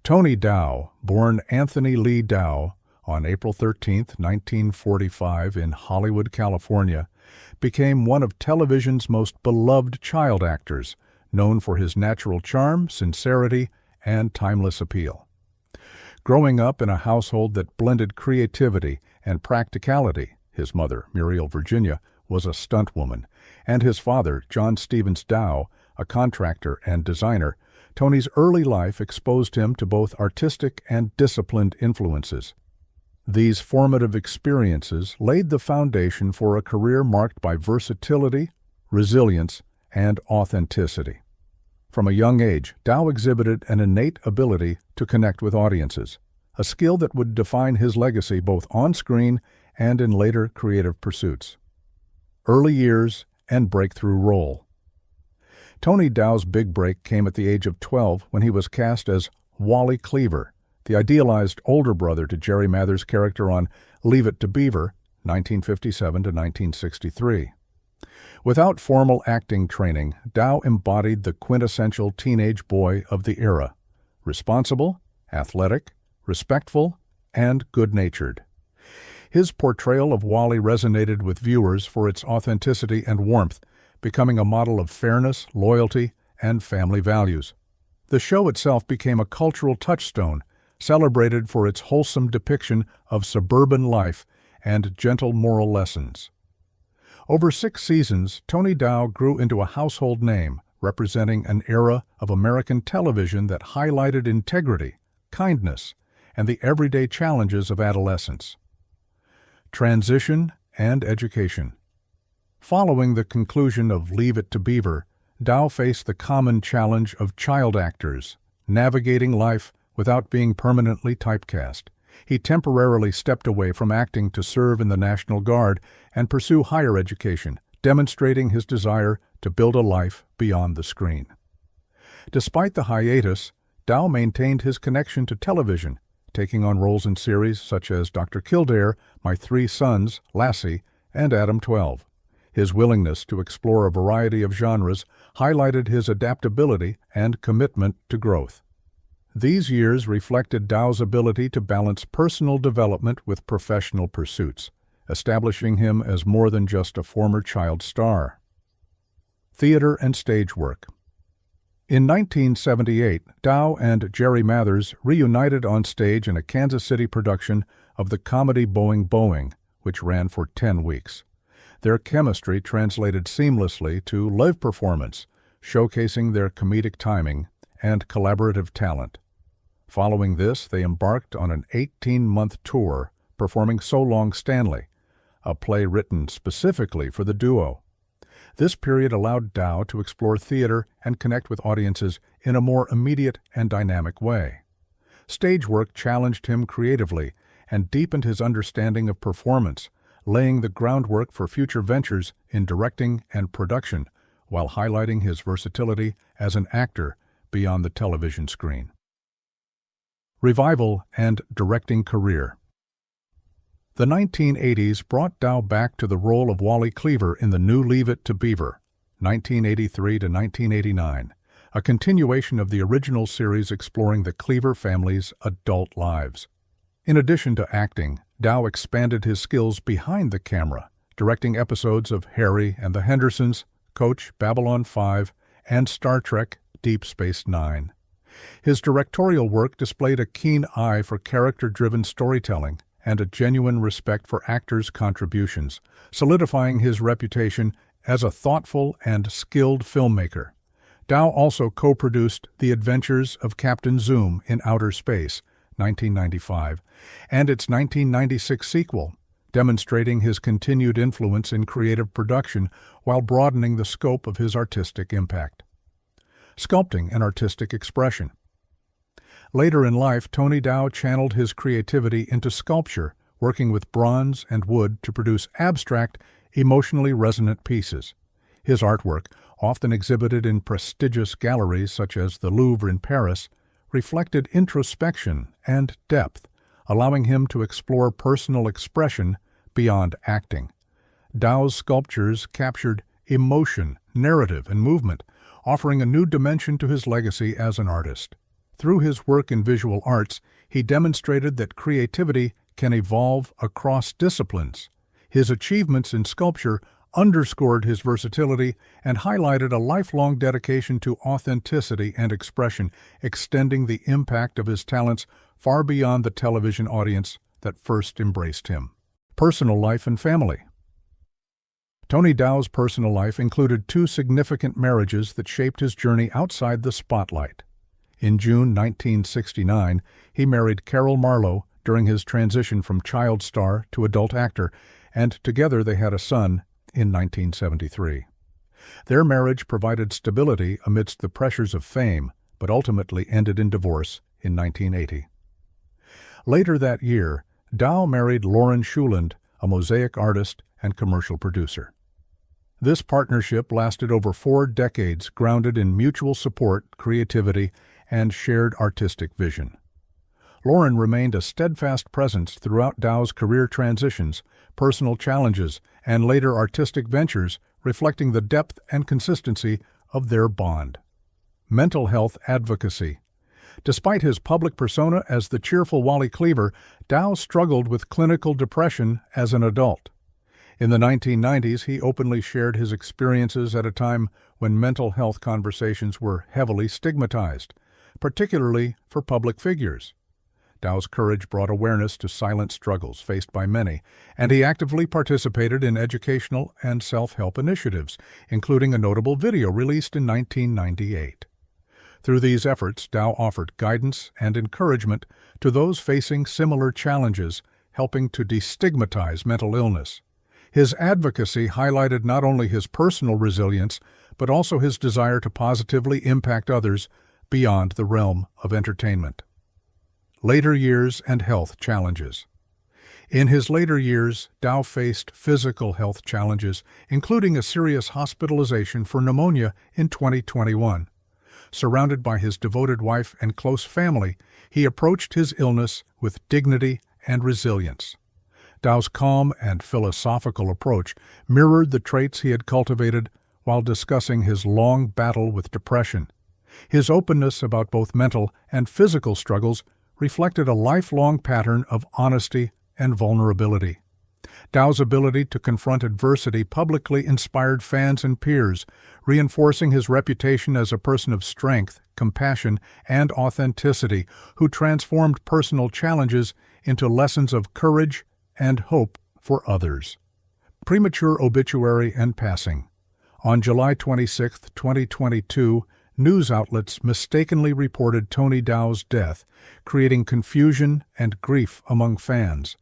Tony Dow, born Anthony Lee Dow on April 13, 1945 in Hollywood, California, became one of television's most beloved child actors, known for his natural charm, sincerity, and timeless appeal. Growing up in a household that blended creativity and practicality, his mother, Muriel Virginia, was a stunt woman, and his father, John Stevens Dow, a contractor and designer, Tony's early life exposed him to both artistic and disciplined influences. These formative experiences laid the foundation for a career marked by versatility, resilience, and authenticity. From a young age, Dow exhibited an innate ability to connect with audiences, a skill that would define his legacy both on screen and in later creative pursuits. Early years and breakthrough role. Tony Dow's big break came at the age of 12 when he was cast as Wally Cleaver, the idealized older brother to Jerry Mather's character on Leave It to Beaver, 1957 to 1963. Without formal acting training, Dow embodied the quintessential teenage boy of the era, responsible, athletic, respectful, and good-natured. His portrayal of Wally resonated with viewers for its authenticity and warmth, becoming a model of fairness, loyalty, and family values. The show itself became a cultural touchstone, celebrated for its wholesome depiction of suburban life and gentle moral lessons. Over 6 seasons, Tony Dow grew into a household name, representing an era of American television that highlighted integrity, kindness, and the everyday challenges of adolescence. Transition and education. Following the conclusion of Leave It to Beaver, Dow faced the common challenge of child actors, navigating life without being permanently typecast. He temporarily stepped away from acting to serve in the National Guard and pursue higher education, demonstrating his desire to build a life beyond the screen. Despite the hiatus, Dow maintained his connection to television, taking on roles in series such as Dr. Kildare, My Three Sons, Lassie, and Adam 12. His willingness to explore a variety of genres highlighted his adaptability and commitment to growth. These years reflected Dow's ability to balance personal development with professional pursuits, establishing him as more than just a former child star. Theater and stage work. In 1978, Dow and Jerry Mathers reunited on stage in a Kansas City production of the comedy Boing Boing, which ran for 10 weeks. Their chemistry translated seamlessly to live performance, showcasing their comedic timing and collaborative talent. Following this, they embarked on an 18-month tour, performing So Long Stanley, a play written specifically for the duo. This period allowed Dow to explore theater and connect with audiences in a more immediate and dynamic way. Stage work challenged him creatively and deepened his understanding of performance, laying the groundwork for future ventures in directing and production, while highlighting his versatility as an actor beyond the television screen. Revival and directing career. The 1980s brought Dow back to the role of Wally Cleaver in the new Leave It to Beaver, 1983 to 1989, a continuation of the original series exploring the Cleaver family's adult lives. In addition to acting, Dow expanded his skills behind the camera, directing episodes of Harry and the Hendersons, Coach, Babylon 5, and Star Trek Deep Space Nine. His directorial work displayed a keen eye for character-driven storytelling and a genuine respect for actors' contributions, solidifying his reputation as a thoughtful and skilled filmmaker. Dow also co-produced The Adventures of Captain Zoom in Outer Space, 1995, and its 1996 sequel, demonstrating his continued influence in creative production while broadening the scope of his artistic impact. Sculpting and artistic expression. Later in life, Tony Dow channeled his creativity into sculpture, working with bronze and wood to produce abstract, emotionally resonant pieces. His artwork, often exhibited in prestigious galleries such as the Louvre in Paris, reflected introspection and depth, allowing him to explore personal expression beyond acting. Dow's sculptures captured emotion, narrative, and movement, offering a new dimension to his legacy as an artist. Through his work in visual arts, he demonstrated that creativity can evolve across disciplines. His achievements in sculpture underscored his versatility and highlighted a lifelong dedication to authenticity and expression, extending the impact of his talents far beyond the television audience that first embraced him. Personal life and family. Tony Dow's personal life included two significant marriages that shaped his journey outside the spotlight. In June 1969, he married Carol Marlowe during his transition from child star to adult actor, and together they had a son in 1973. Their marriage provided stability amidst the pressures of fame, but ultimately ended in divorce in 1980. Later that year, Dow married Lauren Schuland, a mosaic artist and commercial producer. This partnership lasted over 4 decades, grounded in mutual support, creativity, and shared artistic vision. Lauren remained a steadfast presence throughout Dow's career transitions, personal challenges, and later artistic ventures, reflecting the depth and consistency of their bond. Mental health advocacy. Despite his public persona as the cheerful Wally Cleaver, Dow struggled with clinical depression as an adult. In the 1990s, he openly shared his experiences at a time when mental health conversations were heavily stigmatized, particularly for public figures. Dow's courage brought awareness to silent struggles faced by many, and he actively participated in educational and self-help initiatives, including a notable video released in 1998. Through these efforts, Dow offered guidance and encouragement to those facing similar challenges, helping to destigmatize mental illness. His advocacy highlighted not only his personal resilience, but also his desire to positively impact others beyond the realm of entertainment. Later years and health challenges. In his later years, Dow faced physical health challenges, including a serious hospitalization for pneumonia in 2021. Surrounded by his devoted wife and close family, he approached his illness with dignity and resilience. Dow's calm and philosophical approach mirrored the traits he had cultivated while discussing his long battle with depression. His openness about both mental and physical struggles reflected a lifelong pattern of honesty and vulnerability. Dow's ability to confront adversity publicly inspired fans and peers, reinforcing his reputation as a person of strength, compassion, and authenticity who transformed personal challenges into lessons of courage and hope for others. Premature obituary and passing. On July 26, 2022, news outlets mistakenly reported Tony Dow's death, creating confusion and grief among fans.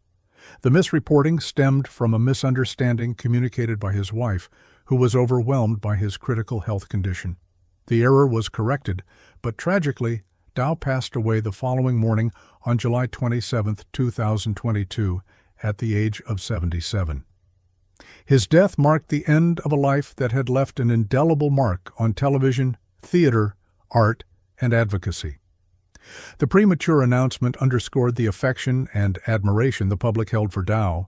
The misreporting stemmed from a misunderstanding communicated by his wife, who was overwhelmed by his critical health condition. The error was corrected, but tragically, Dow passed away the following morning on July 27, 2022, at the age of 77. His death marked the end of a life that had left an indelible mark on television, theater, art, and advocacy. The premature announcement underscored the affection and admiration the public held for Dow,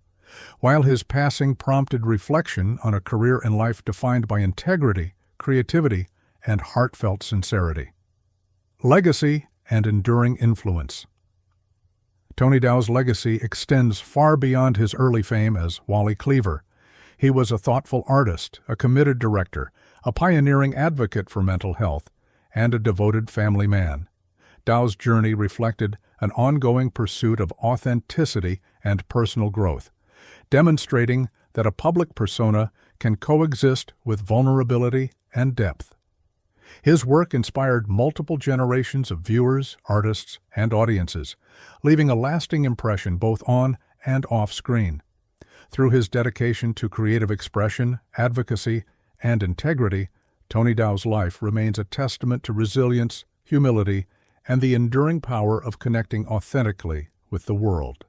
while his passing prompted reflection on a career and life defined by integrity, creativity, and heartfelt sincerity. Legacy and enduring influence. Tony Dow's legacy extends far beyond his early fame as Wally Cleaver. He was a thoughtful artist, a committed director, a pioneering advocate for mental health, and a devoted family man. Dow's journey reflected an ongoing pursuit of authenticity and personal growth, demonstrating that a public persona can coexist with vulnerability and depth. His work inspired multiple generations of viewers, artists, and audiences, leaving a lasting impression both on and off screen. Through his dedication to creative expression, advocacy, and integrity, Tony Dow's life remains a testament to resilience, humility, and the enduring power of connecting authentically with the world.